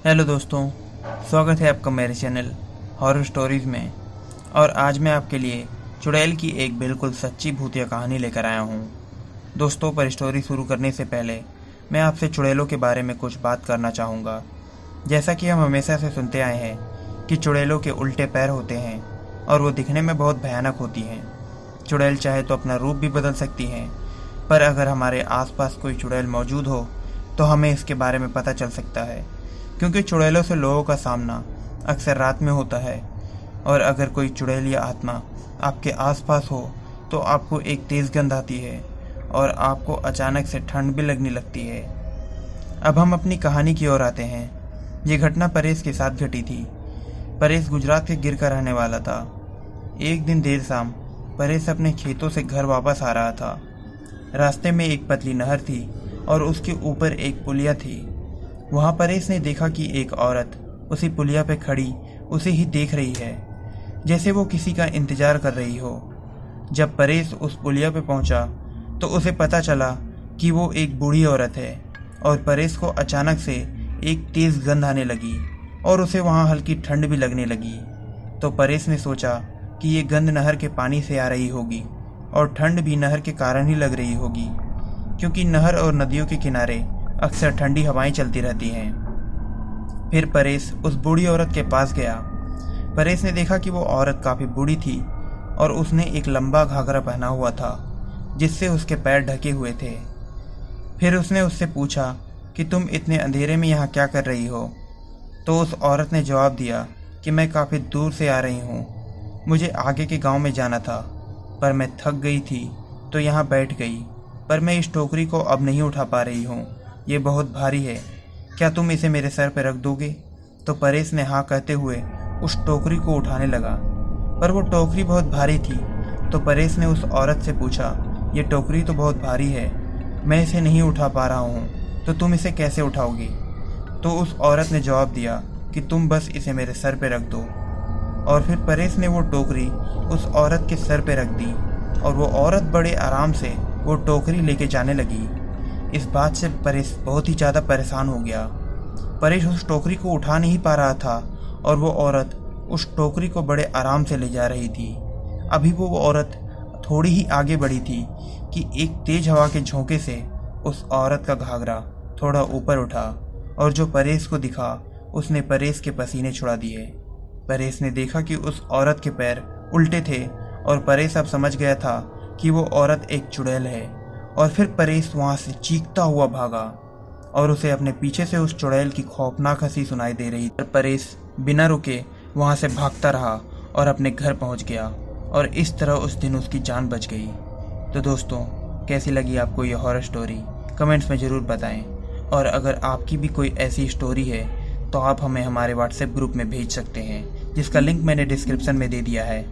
Hello दोस्तों, स्वागत है आपका मेरे चैनल हॉरर स्टोरीज़ में। और आज मैं आपके लिए चुड़ैल की एक बिल्कुल सच्ची भूतिया कहानी लेकर आया हूँ। दोस्तों, पर स्टोरी शुरू करने से पहले मैं आपसे चुड़ैलों के बारे में कुछ बात करना चाहूँगा। जैसा कि हम हमेशा से सुनते आए हैं कि चुड़ैलों के उल्टे पैर होते हैं और वो दिखने में बहुत भयानक होती हैं। चुड़ैल चाहे तो अपना रूप भी बदल सकती हैं, पर अगर हमारे आसपास कोई चुड़ैल मौजूद हो तो हमें इसके बारे में पता चल सकता है, क्योंकि चुड़ैलों से लोगों का सामना अक्सर रात में होता है। और अगर कोई चुड़ैल या आत्मा आपके आसपास हो तो आपको एक तेज़ गंध आती है और आपको अचानक से ठंड भी लगने लगती है। अब हम अपनी कहानी की ओर आते हैं। ये घटना परेश के साथ घटी थी। परेश गुजरात के गिर का रहने वाला था। एक दिन देर शाम परेश अपने खेतों से घर वापस आ रहा था। रास्ते में एक पतली नहर थी और उसके ऊपर एक पुलिया थी। वहाँ परेश ने देखा कि एक औरत उसी पुलिया पे खड़ी उसे ही देख रही है, जैसे वो किसी का इंतजार कर रही हो। जब परेश उस पुलिया पे पहुंचा तो उसे पता चला कि वो एक बूढ़ी औरत है और परेश को अचानक से एक तेज़ गंध आने लगी और उसे वहाँ हल्की ठंड भी लगने लगी। तो परेश ने सोचा कि ये गंध नहर के पानी से आ रही होगी और ठंड भी नहर के कारण ही लग रही होगी, क्योंकि नहर और नदियों के किनारे अक्सर ठंडी हवाएं चलती रहती हैं। फिर परेश उस बूढ़ी औरत के पास गया। परेश ने देखा कि वो औरत काफ़ी बूढ़ी थी और उसने एक लंबा घाघरा पहना हुआ था जिससे उसके पैर ढके हुए थे। फिर उसने उससे पूछा कि तुम इतने अंधेरे में यहाँ क्या कर रही हो? तो उस औरत ने जवाब दिया कि मैं काफ़ी दूर से आ रही हूँ, मुझे आगे के गांव में जाना था, पर मैं थक गई थी तो यहाँ बैठ गई, पर मैं इस टोकरी को अब नहीं उठा पा रही हूँ, ये बहुत भारी है, क्या तुम इसे मेरे सर पर रख दोगे? तो परेश ने हाँ कहते हुए उस टोकरी को उठाने लगा, पर वो टोकरी बहुत भारी थी। तो परेश ने उस औरत से पूछा, ये टोकरी तो बहुत भारी है, मैं इसे नहीं उठा पा रहा हूँ, तो तुम इसे कैसे उठाओगी? तो उस औरत ने जवाब दिया कि तुम बस इसे मेरे सर पर रख दो। और फिर परेश ने वो टोकरी उस औरत के सर पर रख दी और वो औरत बड़े आराम से वो टोकरी लेके जाने लगी। इस बात से परेश बहुत ही ज़्यादा परेशान हो गया। परेश उस टोकरी को उठा नहीं पा रहा था और वो औरत उस टोकरी को बड़े आराम से ले जा रही थी। अभी वो औरत थोड़ी ही आगे बढ़ी थी कि एक तेज हवा के झोंके से उस औरत का घाघरा थोड़ा ऊपर उठा और जो परेश को दिखा उसने परेश के पसीने छुड़ा दिए। परेश ने देखा कि उस औरत के पैर उल्टे थे और परेश अब समझ गया था कि वो औरत एक चुड़ैल है। और फिर परेश वहाँ से चीखता हुआ भागा और उसे अपने पीछे से उस चुड़ैल की खौफनाक हंसी सुनाई दे रही थी। परेश बिना रुके वहाँ से भागता रहा और अपने घर पहुँच गया और इस तरह उस दिन उसकी जान बच गई। तो दोस्तों, कैसी लगी आपको ये हॉरर स्टोरी? कमेंट्स में ज़रूर बताएं। और अगर आपकी भी कोई ऐसी स्टोरी है तो आप हमें हमारे व्हाट्सएप ग्रुप में भेज सकते हैं, जिसका लिंक मैंने डिस्क्रिप्शन में दे दिया है।